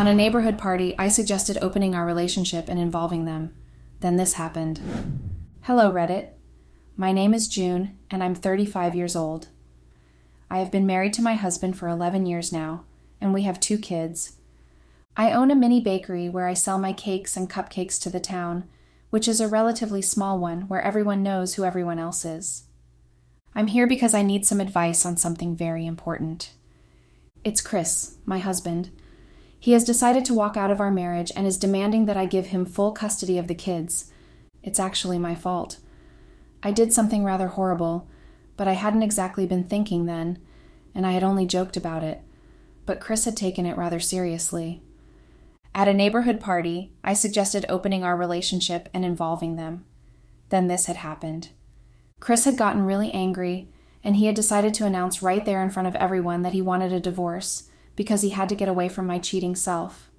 On a neighborhood party, I suggested opening our relationship and involving them. Then this happened. Hello, Reddit. My name is June, and I'm 35 years old. I have been married to my husband for 11 years now, and we have 2 kids. I own a mini bakery where I sell my cakes and cupcakes to the town, which is a relatively small one where everyone knows who everyone else is. I'm here because I need some advice on something very important. It's Chris, my husband. He has decided to walk out of our marriage and is demanding that I give him full custody of the kids. It's actually my fault. I did something rather horrible, but I hadn't exactly been thinking then, and I had only joked about it. But Chris had taken it rather seriously. At a neighborhood party, I suggested opening our relationship and involving them. Then this had happened. Chris had gotten really angry, and he had decided to announce right there in front of everyone that he wanted a divorce because he had to get away from my cheating self.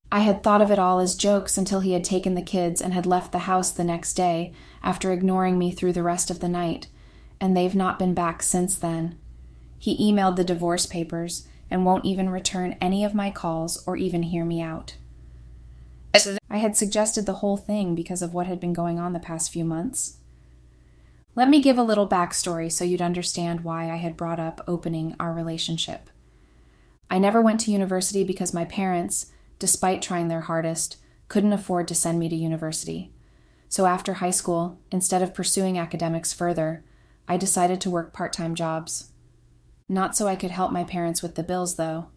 I had thought of it all as jokes until he had taken the kids and had left the house the next day after ignoring me through the rest of the night, and they've not been back since then. He emailed the divorce papers and won't even return any of my calls or even hear me out. I had suggested the whole thing because of what had been going on the past few months. Let me give a little backstory so you'd understand why I had brought up opening our relationship. I never went to university because my parents, despite trying their hardest, couldn't afford to send me to university. So after high school, instead of pursuing academics further, I decided to work part-time jobs. Not so I could help my parents with the bills, though.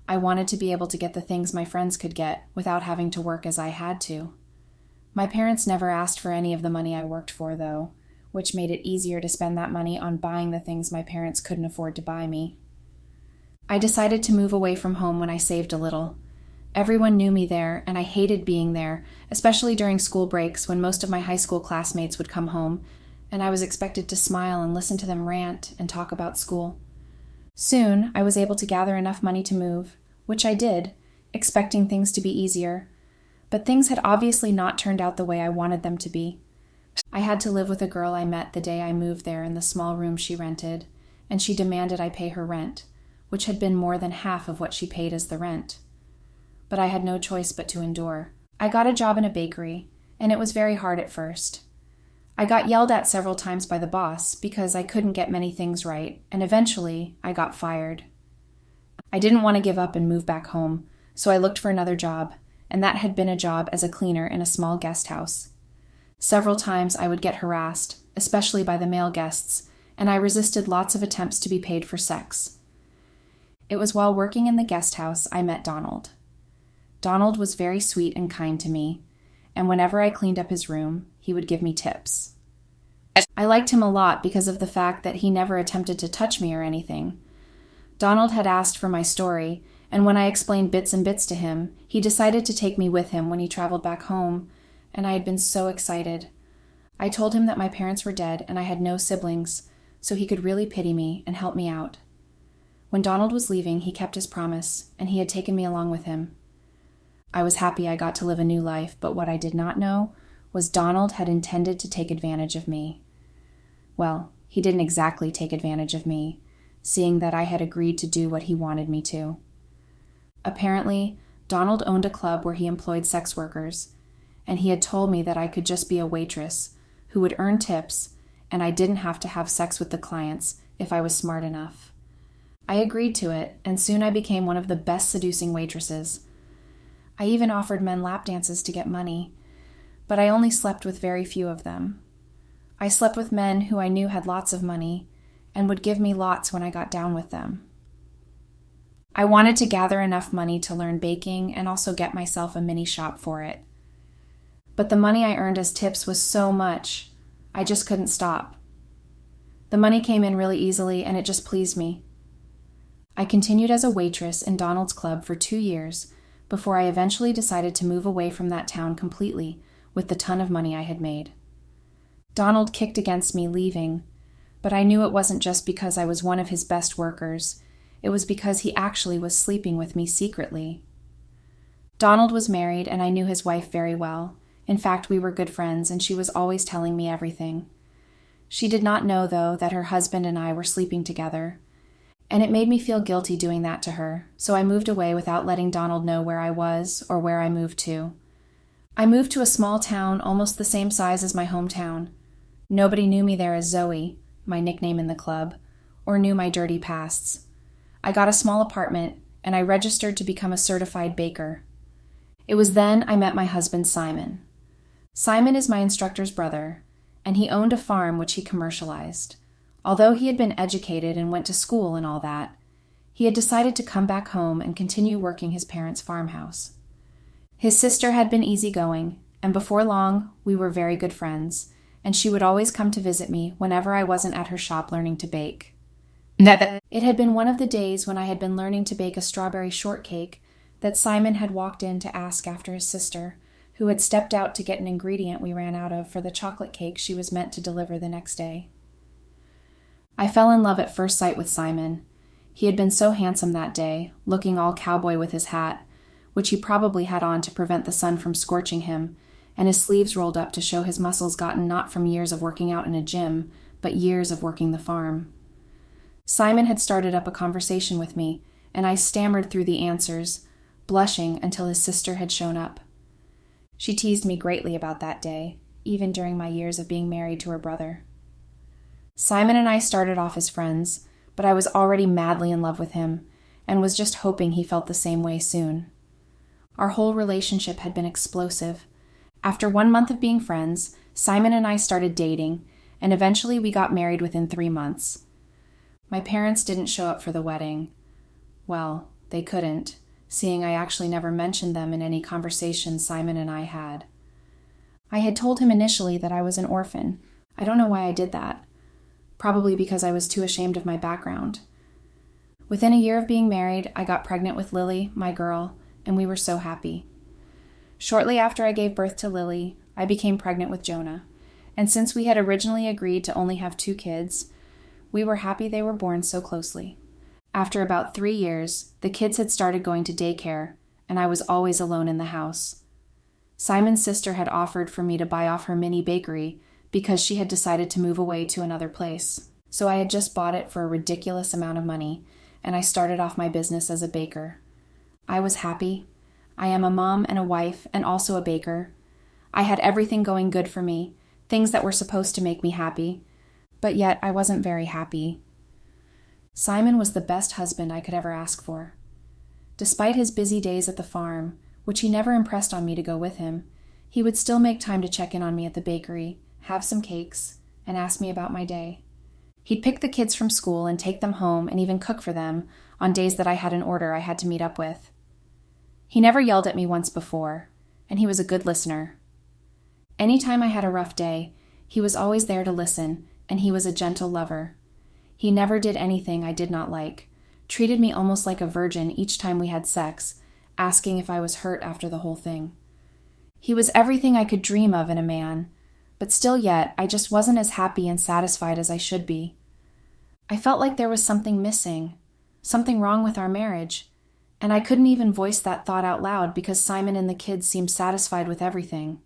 I wanted to be able to get the things my friends could get without having to work as I had to. My parents never asked for any of the money I worked for, though, which made it easier to spend that money on buying the things my parents couldn't afford to buy me. I decided to move away from home when I saved a little. Everyone knew me there, and I hated being there, especially during school breaks when most of my high school classmates would come home, and I was expected to smile and listen to them rant and talk about school. Soon, I was able to gather enough money to move, which I did, expecting things to be easier. But things had obviously not turned out the way I wanted them to be. I had to live with a girl I met the day I moved there in the small room she rented, and she demanded I pay her rent, which had been more than half of what she paid as the rent. But I had no choice but to endure. I got a job in a bakery, and it was very hard at first. I got yelled at several times by the boss because I couldn't get many things right, and eventually I got fired. I didn't want to give up and move back home, so I looked for another job, and that had been a job as a cleaner in a small guest house. Several times I would get harassed, especially by the male guests, and I resisted lots of attempts to be paid for sex. It was while working in the guest house I met Donald. Donald was very sweet and kind to me, and whenever I cleaned up his room, he would give me tips. I liked him a lot because of the fact that he never attempted to touch me or anything. Donald had asked for my story, and when I explained bits and bits to him, he decided to take me with him when he traveled back home, and I had been so excited. I told him that my parents were dead and I had no siblings, so he could really pity me and help me out. When Donald was leaving, he kept his promise, and he had taken me along with him. I was happy I got to live a new life, but what I did not know was Donald had intended to take advantage of me. Well, he didn't exactly take advantage of me, seeing that I had agreed to do what he wanted me to. Apparently, Donald owned a club where he employed sex workers, and he had told me that I could just be a waitress who would earn tips, and I didn't have to have sex with the clients if I was smart enough. I agreed to it, and soon I became one of the best seducing waitresses. I even offered men lap dances to get money, but I only slept with very few of them. I slept with men who I knew had lots of money and would give me lots when I got down with them. I wanted to gather enough money to learn baking and also get myself a mini shop for it. But the money I earned as tips was so much, I just couldn't stop. The money came in really easily and it just pleased me. I continued as a waitress in Donald's club for 2 years before I eventually decided to move away from that town completely with the ton of money I had made. Donald kicked against me leaving, but I knew it wasn't just because I was one of his best workers. It was because he actually was sleeping with me secretly. Donald was married and I knew his wife very well. In fact, we were good friends and she was always telling me everything. She did not know, though, that her husband and I were sleeping together. and it made me feel guilty doing that to her, so I moved away without letting Donald know where I was or where I moved to. I moved to a small town almost the same size as my hometown. Nobody knew me there as Zoe, my nickname in the club, or knew my dirty pasts. I got a small apartment, and I registered to become a certified baker. It was then I met my husband, Simon. Simon is my instructor's brother, and he owned a farm which he commercialized. Although he had been educated and went to school and all that, he had decided to come back home and continue working his parents' farmhouse. His sister had been easygoing, and before long we were very good friends, and she would always come to visit me whenever I wasn't at her shop learning to bake. It had been one of the days when I had been learning to bake a strawberry shortcake that Simon had walked in to ask after his sister, who had stepped out to get an ingredient we ran out of for the chocolate cake she was meant to deliver the next day. I fell in love at first sight with Simon. He had been so handsome that day, looking all cowboy with his hat, which he probably had on to prevent the sun from scorching him, and his sleeves rolled up to show his muscles gotten not from years of working out in a gym, but years of working the farm. Simon had started up a conversation with me, and I stammered through the answers, blushing until his sister had shown up. She teased me greatly about that day, even during my years of being married to her brother. Simon and I started off as friends, but I was already madly in love with him, and was just hoping he felt the same way soon. Our whole relationship had been explosive. After 1 month of being friends, Simon and I started dating, and eventually we got married within 3 months. My parents didn't show up for the wedding. Well, they couldn't, seeing I actually never mentioned them in any conversations Simon and I had. I had told him initially that I was an orphan. I don't know why I did that. Probably because I was too ashamed of my background. Within a year of being married, I got pregnant with Lily, my girl, and we were so happy. Shortly after I gave birth to Lily, I became pregnant with Jonah, and since we had originally agreed to only have 2 kids, we were happy they were born so closely. After about 3 years, the kids had started going to daycare, and I was always alone in the house. Simon's sister had offered for me to buy off her mini bakery because she had decided to move away to another place. So I had just bought it for a ridiculous amount of money, and I started off my business as a baker. I was happy. I am a mom and a wife and also a baker. I had everything going good for me, things that were supposed to make me happy, but yet I wasn't very happy. Simon was the best husband I could ever ask for. Despite his busy days at the farm, which he never impressed on me to go with him, he would still make time to check in on me at the bakery, have some cakes, and ask me about my day. He'd pick the kids from school and take them home and even cook for them on days that I had an order I had to meet up with. He never yelled at me once before, and he was a good listener. Anytime I had a rough day, he was always there to listen, and he was a gentle lover. He never did anything I did not like, treated me almost like a virgin each time we had sex, asking if I was hurt after the whole thing. He was everything I could dream of in a man, but still yet I just wasn't as happy and satisfied as I should be. I felt like there was something missing, something wrong with our marriage, and I couldn't even voice that thought out loud because Simon and the kids seemed satisfied with everything.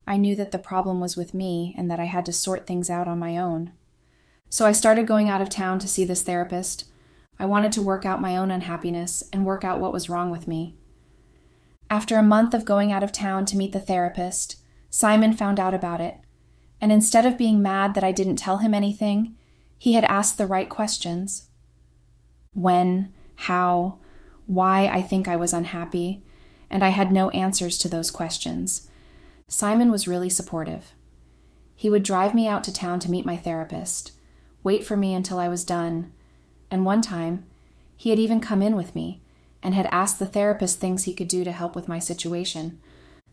I knew that the problem was with me and that I had to sort things out on my own. So I started going out of town to see this therapist. I wanted to work out my own unhappiness and work out what was wrong with me. After a month of going out of town to meet the therapist, Simon found out about it, and instead of being mad that I didn't tell him anything, he had asked the right questions. When, how, why I think I was unhappy, and I had no answers to those questions. Simon was really supportive. He would drive me out to town to meet my therapist, wait for me until I was done, and one time, he had even come in with me and had asked the therapist things he could do to help with my situation.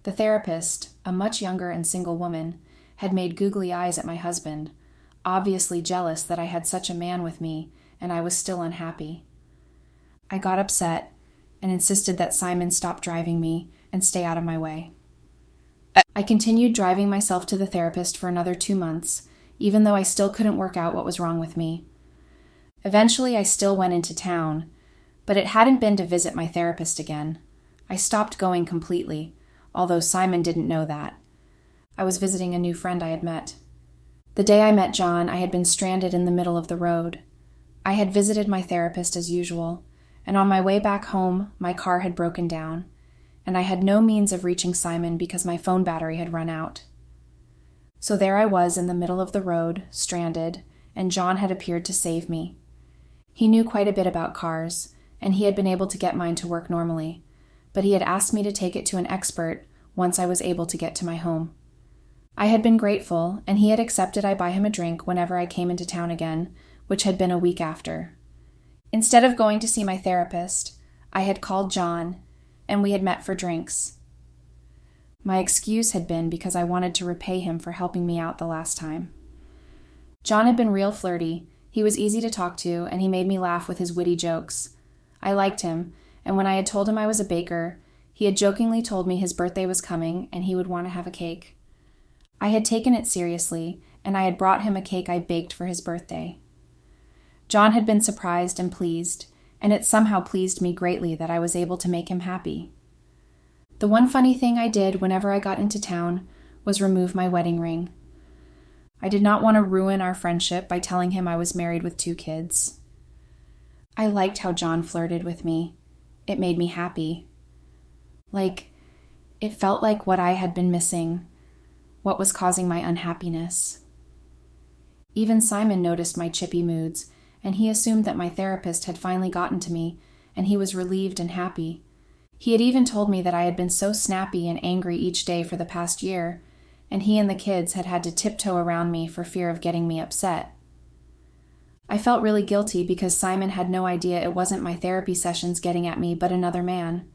The therapist, a much younger and single woman, had made googly eyes at my husband, obviously jealous that I had such a man with me and I was still unhappy. I got upset and insisted that Simon stop driving me and stay out of my way. I continued driving myself to the therapist for another 2 months, even though I still couldn't work out what was wrong with me. Eventually, I still went into town, but it hadn't been to visit my therapist again. I stopped going completely, although Simon didn't know that. I was visiting a new friend I had met. The day I met John, I had been stranded in the middle of the road. I had visited my therapist as usual, and on my way back home, my car had broken down, and I had no means of reaching Simon because my phone battery had run out. So there I was in the middle of the road, stranded, and John had appeared to save me. He knew quite a bit about cars, and he had been able to get mine to work normally, but he had asked me to take it to an expert once I was able to get to my home. I had been grateful, and he had accepted I buy him a drink whenever I came into town again, which had been a week after. Instead of going to see my therapist, I had called John, and we had met for drinks. My excuse had been because I wanted to repay him for helping me out the last time. John had been real flirty. He was easy to talk to, and he made me laugh with his witty jokes. I liked him, and when I had told him I was a baker, he had jokingly told me his birthday was coming and he would want to have a cake. I had taken it seriously, and I had brought him a cake I baked for his birthday. John had been surprised and pleased, and it somehow pleased me greatly that I was able to make him happy. The one funny thing I did whenever I got into town was remove my wedding ring. I did not want to ruin our friendship by telling him I was married with 2 kids. I liked how John flirted with me. It made me happy. It felt like what I had been missing, what was causing my unhappiness. Even Simon noticed my chippy moods, and he assumed that my therapist had finally gotten to me, and he was relieved and happy. He had even told me that I had been so snappy and angry each day for the past year, and he and the kids had had to tiptoe around me for fear of getting me upset. I felt really guilty because Simon had no idea it wasn't my therapy sessions getting at me, but another man.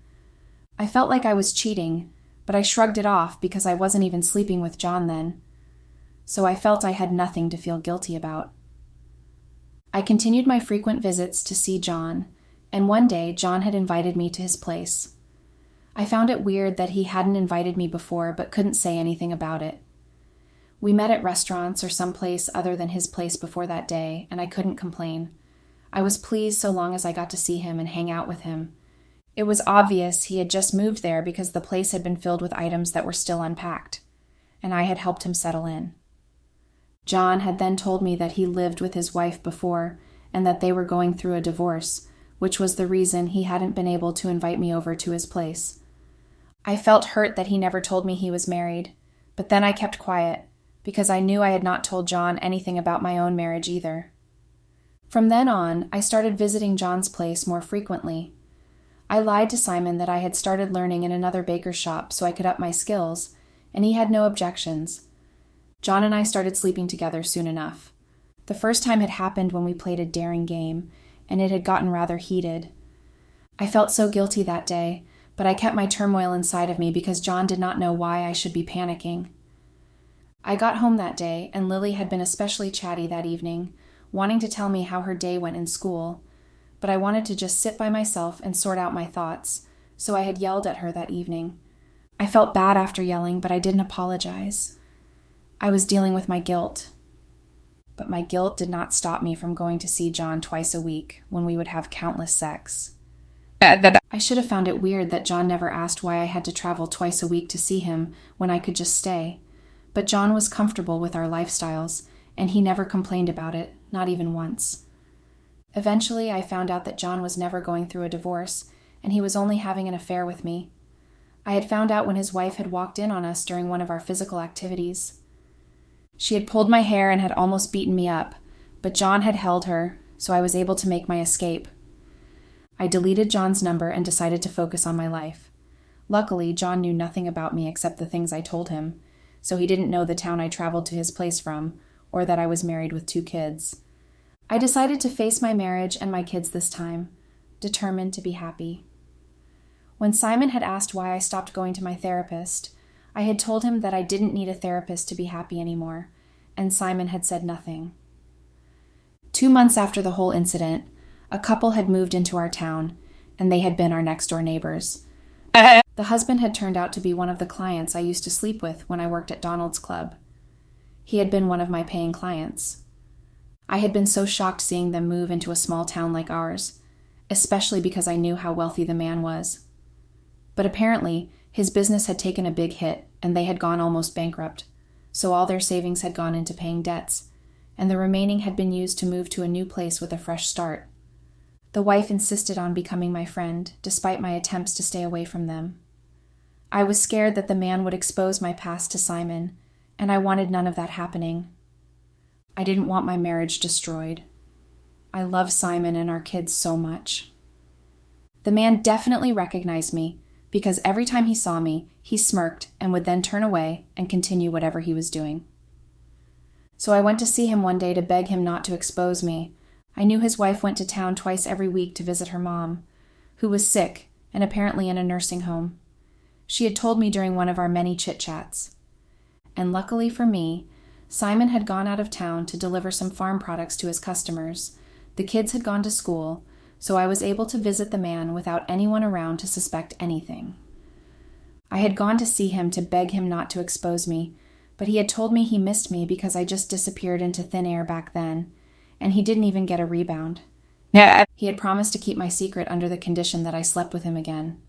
I felt like I was cheating, but I shrugged it off because I wasn't even sleeping with John then. So I felt I had nothing to feel guilty about. I continued my frequent visits to see John, and one day John had invited me to his place. I found it weird that he hadn't invited me before but couldn't say anything about it. We met at restaurants or someplace other than his place before that day, and I couldn't complain. I was pleased so long as I got to see him and hang out with him. It was obvious he had just moved there because the place had been filled with items that were still unpacked, and I had helped him settle in. John had then told me that he lived with his wife before and that they were going through a divorce, which was the reason he hadn't been able to invite me over to his place. I felt hurt that he never told me he was married, but then I kept quiet because I knew I had not told John anything about my own marriage either. From then on, I started visiting John's place more frequently. I lied to Simon that I had started learning in another baker's shop so I could up my skills, and he had no objections. John and I started sleeping together soon enough. The first time had happened when we played a daring game, and it had gotten rather heated. I felt so guilty that day, but I kept my turmoil inside of me because John did not know why I should be panicking. I got home that day, and Lily had been especially chatty that evening, wanting to tell me how her day went in school, but I wanted to just sit by myself and sort out my thoughts, so I had yelled at her that evening. I felt bad after yelling, but I didn't apologize. I was dealing with my guilt. But my guilt did not stop me from going to see John twice a week when we would have countless sex. I should have found it weird that John never asked why I had to travel twice a week to see him when I could just stay. But John was comfortable with our lifestyles, and he never complained about it, not even once. Eventually, I found out that John was never going through a divorce, and he was only having an affair with me. I had found out when his wife had walked in on us during one of our physical activities. She had pulled my hair and had almost beaten me up, but John had held her, so I was able to make my escape. I deleted John's number and decided to focus on my life. Luckily, John knew nothing about me except the things I told him, so he didn't know the town I traveled to his place from, or that I was married with 2 kids. I decided to face my marriage and my kids this time, determined to be happy. When Simon had asked why I stopped going to my therapist, I had told him that I didn't need a therapist to be happy anymore, and Simon had said nothing. 2 months after the whole incident, a couple had moved into our town, and they had been our next-door neighbors. The husband had turned out to be one of the clients I used to sleep with when I worked at Donald's Club. He had been one of my paying clients. I had been so shocked seeing them move into a small town like ours, especially because I knew how wealthy the man was. But apparently, his business had taken a big hit, and they had gone almost bankrupt, so all their savings had gone into paying debts, and the remaining had been used to move to a new place with a fresh start. The wife insisted on becoming my friend, despite my attempts to stay away from them. I was scared that the man would expose my past to Simon, and I wanted none of that happening. I didn't want my marriage destroyed. I love Simon and our kids so much. The man definitely recognized me, because every time he saw me, he smirked and would then turn away and continue whatever he was doing. So I went to see him one day to beg him not to expose me. I knew his wife went to town twice every week to visit her mom, who was sick and apparently in a nursing home. She had told me during one of our many chit-chats. And luckily for me, Simon had gone out of town to deliver some farm products to his customers. The kids had gone to school, so I was able to visit the man without anyone around to suspect anything. I had gone to see him to beg him not to expose me, but he had told me he missed me because I just disappeared into thin air back then, and he didn't even get a rebound. He had promised to keep my secret under the condition that I slept with him again.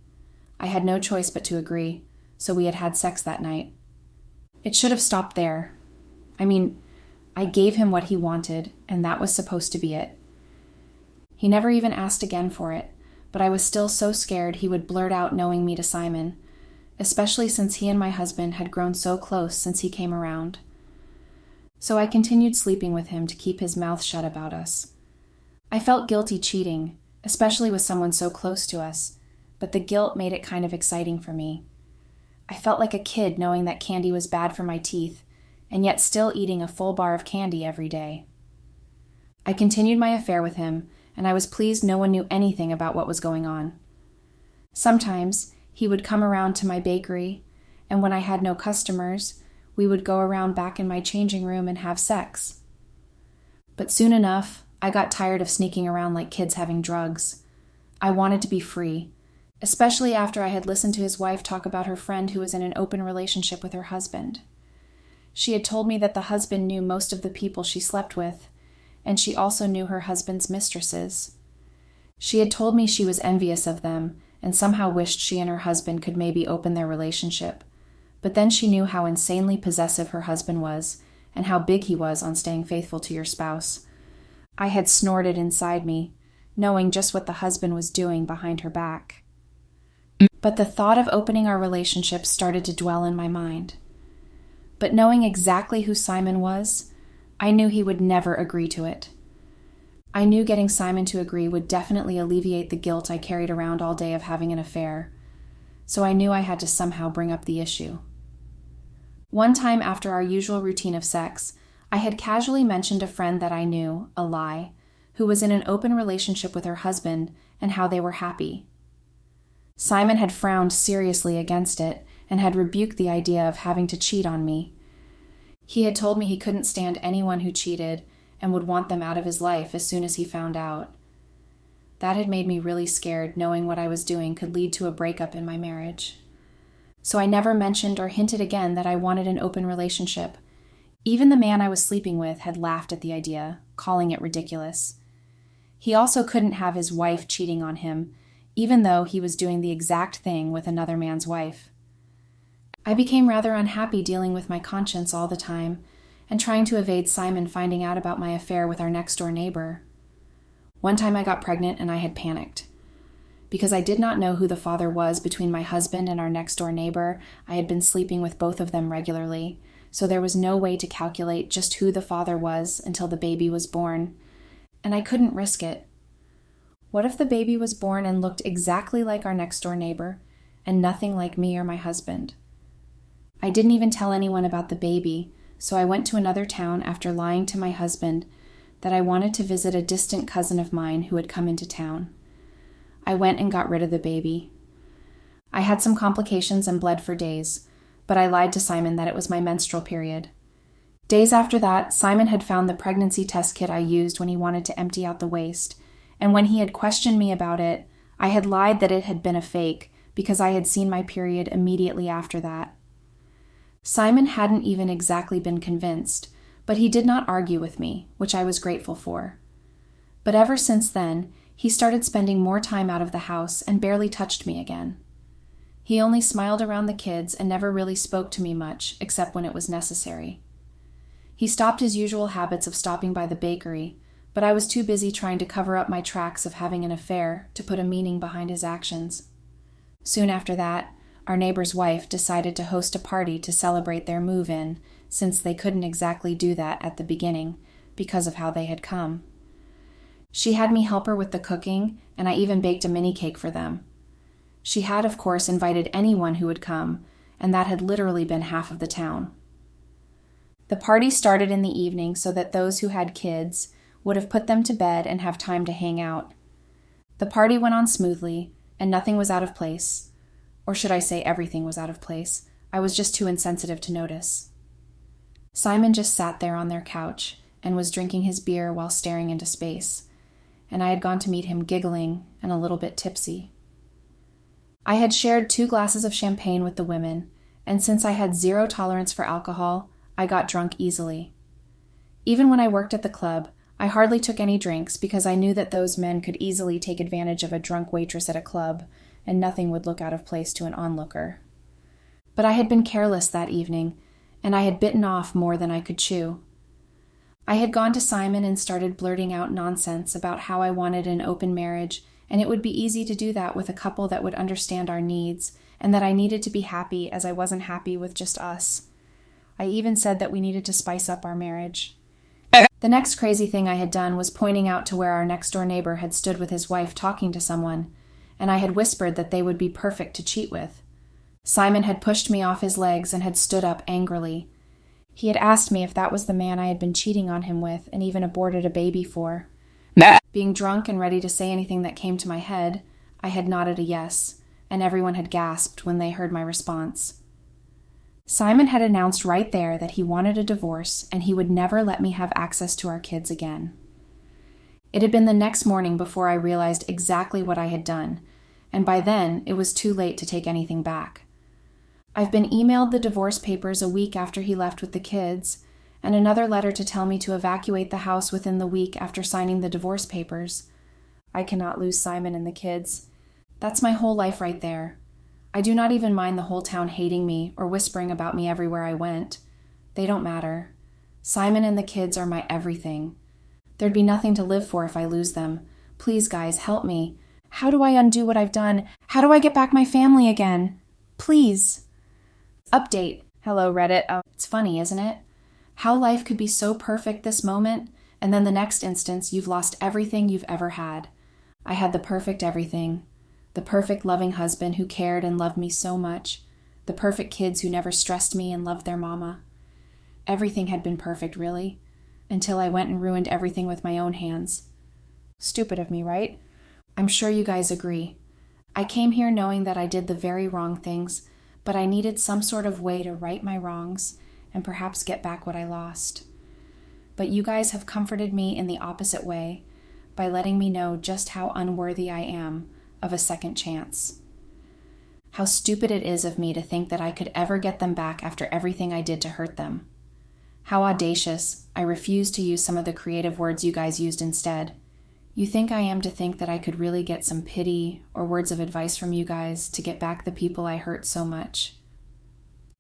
I had no choice but to agree, so we had had sex that night. It should have stopped there. I gave him what he wanted, and that was supposed to be it. He never even asked again for it, but I was still so scared he would blurt out knowing me to Simon, especially since he and my husband had grown so close since he came around. So I continued sleeping with him to keep his mouth shut about us. I felt guilty cheating, especially with someone so close to us, but the guilt made it kind of exciting for me. I felt like a kid knowing that candy was bad for my teeth, and yet still eating a full bar of candy every day. I continued my affair with him, and I was pleased no one knew anything about what was going on. Sometimes he would come around to my bakery, and when I had no customers, we would go around back in my changing room and have sex. But soon enough, I got tired of sneaking around like kids having drugs. I wanted to be free, especially after I had listened to his wife talk about her friend who was in an open relationship with her husband. She had told me that the husband knew most of the people she slept with, and she also knew her husband's mistresses. She had told me she was envious of them and somehow wished she and her husband could maybe open their relationship, but then she knew how insanely possessive her husband was and how big he was on staying faithful to your spouse. I had snorted inside me, knowing just what the husband was doing behind her back. But the thought of opening our relationship started to dwell in my mind. But knowing exactly who Simon was, I knew he would never agree to it. I knew getting Simon to agree would definitely alleviate the guilt I carried around all day of having an affair, so I knew I had to somehow bring up the issue. One time after our usual routine of sex, I had casually mentioned a friend that I knew, a lie, who was in an open relationship with her husband and how they were happy. Simon had frowned seriously against it and had rebuked the idea of having to cheat on me. He had told me he couldn't stand anyone who cheated and would want them out of his life as soon as he found out. That had made me really scared, knowing what I was doing could lead to a breakup in my marriage. So I never mentioned or hinted again that I wanted an open relationship. Even the man I was sleeping with had laughed at the idea, calling it ridiculous. He also couldn't have his wife cheating on him, even though he was doing the exact thing with another man's wife. I became rather unhappy dealing with my conscience all the time and trying to evade Simon finding out about my affair with our next-door neighbor. One time I got pregnant and I had panicked. Because I did not know who the father was between my husband and our next-door neighbor, I had been sleeping with both of them regularly, so there was no way to calculate just who the father was until the baby was born, and I couldn't risk it. What if the baby was born and looked exactly like our next-door neighbor, and nothing like me or my husband? I didn't even tell anyone about the baby, so I went to another town after lying to my husband that I wanted to visit a distant cousin of mine who had come into town. I went and got rid of the baby. I had some complications and bled for days, but I lied to Simon that it was my menstrual period. Days after that, Simon had found the pregnancy test kit I used when he wanted to empty out the waste, and when he had questioned me about it, I had lied that it had been a fake because I had seen my period immediately after that. Simon hadn't even exactly been convinced, but he did not argue with me, which I was grateful for. But ever since then, he started spending more time out of the house and barely touched me again. He only smiled around the kids and never really spoke to me much, except when it was necessary. He stopped his usual habits of stopping by the bakery, but I was too busy trying to cover up my tracks of having an affair to put a meaning behind his actions. Soon after that, our neighbor's wife decided to host a party to celebrate their move-in, since they couldn't exactly do that at the beginning because of how they had come. She had me help her with the cooking, and I even baked a mini cake for them. She had, of course, invited anyone who would come, and that had literally been half of the town. The party started in the evening so that those who had kids would have put them to bed and have time to hang out. The party went on smoothly, and nothing was out of place. Or should I say everything was out of place? I was just too insensitive to notice. Simon just sat there on their couch and was drinking his beer while staring into space, and I had gone to meet him giggling and a little bit tipsy. I had shared 2 glasses of champagne with the women, and since I had 0 tolerance for alcohol, I got drunk easily. Even when I worked at the club, I hardly took any drinks because I knew that those men could easily take advantage of a drunk waitress at a club, and nothing would look out of place to an onlooker. But I had been careless that evening, and I had bitten off more than I could chew. I had gone to Simon and started blurting out nonsense about how I wanted an open marriage, and it would be easy to do that with a couple that would understand our needs, and that I needed to be happy as I wasn't happy with just us. I even said that we needed to spice up our marriage. The next crazy thing I had done was pointing out to where our next-door neighbor had stood with his wife talking to someone, and I had whispered that they would be perfect to cheat with. Simon had pushed me off his legs and had stood up angrily. He had asked me if that was the man I had been cheating on him with and even aborted a baby for. Being drunk and ready to say anything that came to my head, I had nodded a yes, and everyone had gasped when they heard my response. Simon had announced right there that he wanted a divorce and he would never let me have access to our kids again. It had been the next morning before I realized exactly what I had done, and by then it was too late to take anything back. I've been emailed the divorce papers a week after he left with the kids, and another letter to tell me to evacuate the house within the week after signing the divorce papers. I cannot lose Simon and the kids. That's my whole life right there. I do not even mind the whole town hating me or whispering about me everywhere I went. They don't matter. Simon and the kids are my everything. There'd be nothing to live for if I lose them. Please, guys, help me. How do I undo what I've done? How do I get back my family again? Please. Update. Hello, Reddit. Oh, it's funny, isn't it? How life could be so perfect this moment, and then the next instance you've lost everything you've ever had. I had the perfect everything. The perfect loving husband who cared and loved me so much. The perfect kids who never stressed me and loved their mama. Everything had been perfect, really, until I went and ruined everything with my own hands. Stupid of me, right? I'm sure you guys agree. I came here knowing that I did the very wrong things, but I needed some sort of way to right my wrongs and perhaps get back what I lost. But you guys have comforted me in the opposite way by letting me know just how unworthy I am of a second chance. How stupid it is of me to think that I could ever get them back after everything I did to hurt them. How audacious. I refuse to use some of the creative words you guys used instead. You think I am to think that I could really get some pity or words of advice from you guys to get back the people I hurt so much.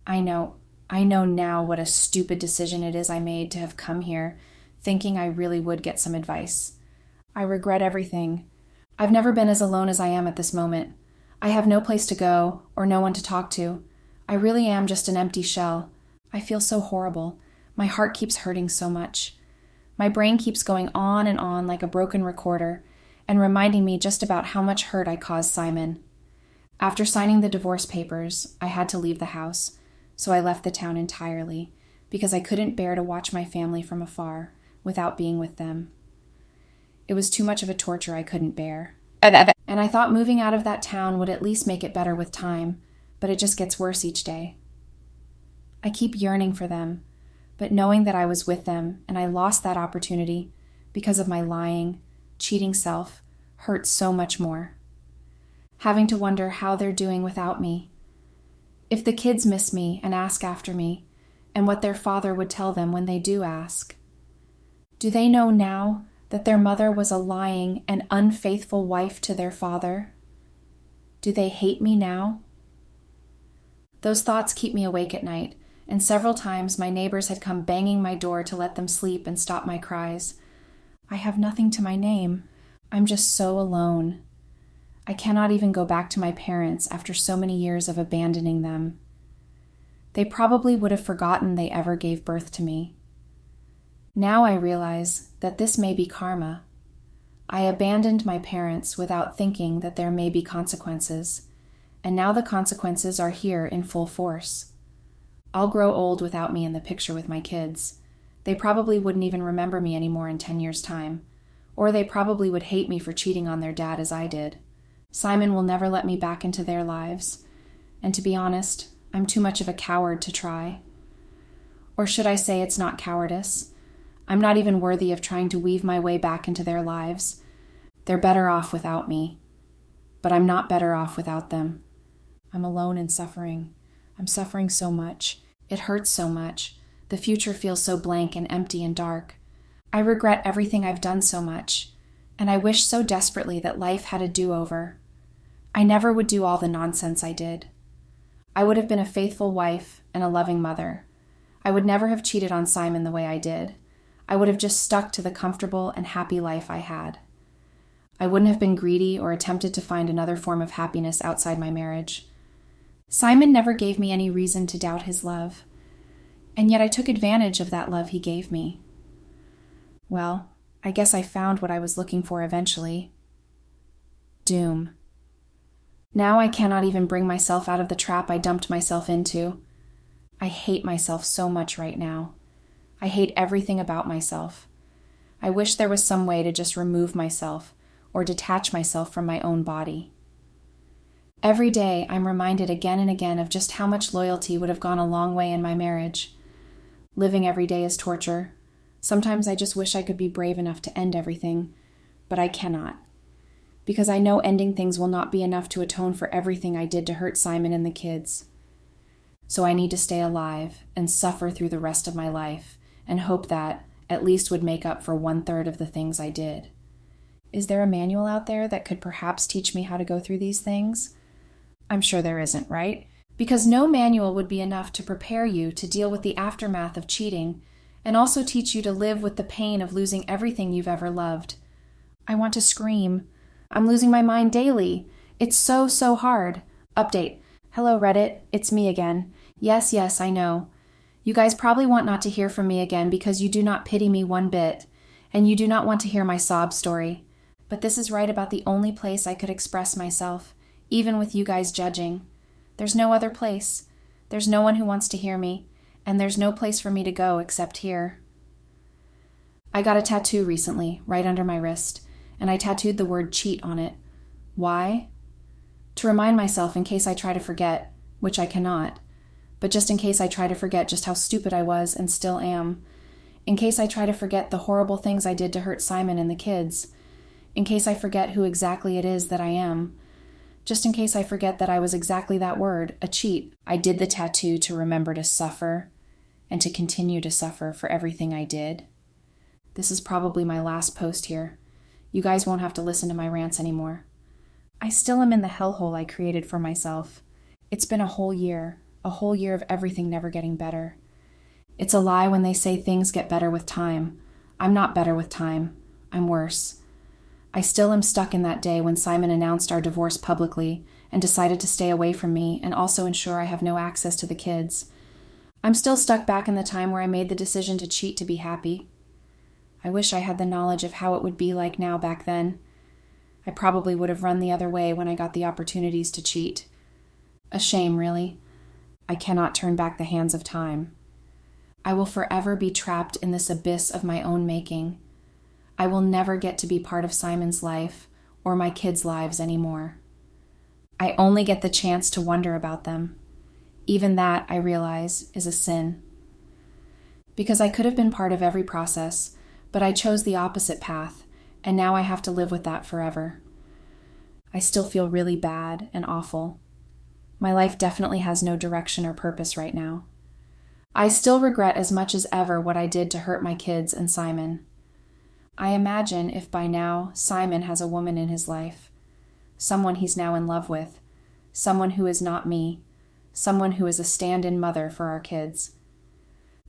I know now what a stupid decision it is I made to have come here, thinking I really would get some advice. I regret everything. I've never been as alone as I am at this moment. I have no place to go or no one to talk to. I really am just an empty shell. I feel so horrible. My heart keeps hurting so much. My brain keeps going on and on like a broken recorder and reminding me just about how much hurt I caused Simon. After signing the divorce papers, I had to leave the house, so I left the town entirely because I couldn't bear to watch my family from afar without being with them. It was too much of a torture I couldn't bear. And I thought moving out of that town would at least make it better with time, but it just gets worse each day. I keep yearning for them, but knowing that I was with them and I lost that opportunity because of my lying, cheating self hurts so much more. Having to wonder how they're doing without me. If the kids miss me and ask after me, and what their father would tell them when they do ask. Do they know now that their mother was a lying and unfaithful wife to their father? Do they hate me now? Those thoughts keep me awake at night, and several times my neighbors had come banging my door to let them sleep and stop my cries. I have nothing to my name. I'm just so alone. I cannot even go back to my parents after so many years of abandoning them. They probably would have forgotten they ever gave birth to me. Now I realize that this may be karma. I abandoned my parents without thinking that there may be consequences, and now the consequences are here in full force. I'll grow old without me in the picture with my kids. They probably wouldn't even remember me anymore in 10 years' time, or they probably would hate me for cheating on their dad as I did. Simon will never let me back into their lives, and to be honest, I'm too much of a coward to try. Or should I say it's not cowardice? I'm not even worthy of trying to weave my way back into their lives. They're better off without me. But I'm not better off without them. I'm alone and suffering. I'm suffering so much. It hurts so much. The future feels so blank and empty and dark. I regret everything I've done so much, and I wish so desperately that life had a do-over. I never would do all the nonsense I did. I would have been a faithful wife and a loving mother. I would never have cheated on Simon the way I did. I would have just stuck to the comfortable and happy life I had. I wouldn't have been greedy or attempted to find another form of happiness outside my marriage. Simon never gave me any reason to doubt his love, and yet I took advantage of that love he gave me. Well, I guess I found what I was looking for eventually. Doom. Now I cannot even bring myself out of the trap I dumped myself into. I hate myself so much right now. I hate everything about myself. I wish there was some way to just remove myself or detach myself from my own body. Every day I'm reminded again and again of just how much loyalty would have gone a long way in my marriage. Living every day is torture. Sometimes I just wish I could be brave enough to end everything, but I cannot. Because I know ending things will not be enough to atone for everything I did to hurt Simon and the kids. So I need to stay alive and suffer through the rest of my life and hope that at least would make up for 1/3 of the things I did. Is there a manual out there that could perhaps teach me how to go through these things? I'm sure there isn't, right? Because no manual would be enough to prepare you to deal with the aftermath of cheating and also teach you to live with the pain of losing everything you've ever loved. I want to scream. I'm losing my mind daily. It's so hard. Update. Hello, Reddit. It's me again. Yes, I know. You guys probably want not to hear from me again because you do not pity me one bit, and you do not want to hear my sob story. But this is right about the only place I could express myself, even with you guys judging. There's no other place. There's no one who wants to hear me, and there's no place for me to go except here. I got a tattoo recently, right under my wrist, and I tattooed the word cheat on it. Why? To remind myself in case I try to forget, which I cannot, but just in case I try to forget just how stupid I was and still am, in case I try to forget the horrible things I did to hurt Simon and the kids, in case I forget who exactly it is that I am, just in case I forget that I was exactly that word, a cheat. I did the tattoo to remember to suffer and to continue to suffer for everything I did. This is probably my last post here. You guys won't have to listen to my rants anymore. I still am in the hellhole I created for myself. It's been a whole year of everything never getting better. It's a lie when they say things get better with time. I'm not better with time. I'm worse. I still am stuck in that day when Simon announced our divorce publicly and decided to stay away from me and also ensure I have no access to the kids. I'm still stuck back in the time where I made the decision to cheat to be happy. I wish I had the knowledge of how it would be like now back then. I probably would have run the other way when I got the opportunities to cheat. A shame, really. I cannot turn back the hands of time. I will forever be trapped in this abyss of my own making. I will never get to be part of Simon's life or my kids' lives anymore. I only get the chance to wonder about them. Even that, I realize, is a sin. Because I could have been part of every process, but I chose the opposite path, and now I have to live with that forever. I still feel really bad and awful. My life definitely has no direction or purpose right now. I still regret as much as ever what I did to hurt my kids and Simon. I imagine if by now Simon has a woman in his life, someone he's now in love with, someone who is not me, someone who is a stand-in mother for our kids,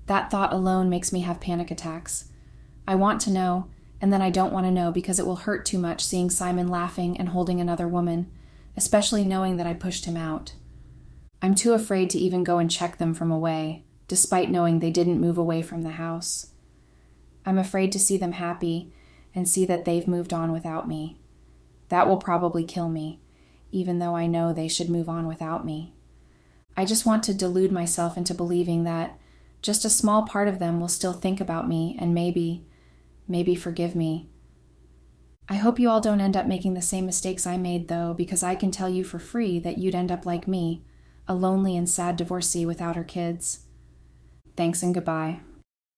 That thought alone makes me have panic attacks. I want to know, and then I don't want to know because it will hurt too much seeing Simon laughing and holding another woman, especially knowing that I pushed him out. I'm too afraid to even go and check them from away, despite knowing they didn't move away from the house. I'm afraid to see them happy and see that they've moved on without me. That will probably kill me, even though I know they should move on without me. I just want to delude myself into believing that just a small part of them will still think about me and maybe forgive me. I hope you all don't end up making the same mistakes I made, though, because I can tell you for free that you'd end up like me, a lonely and sad divorcee without her kids. Thanks and goodbye.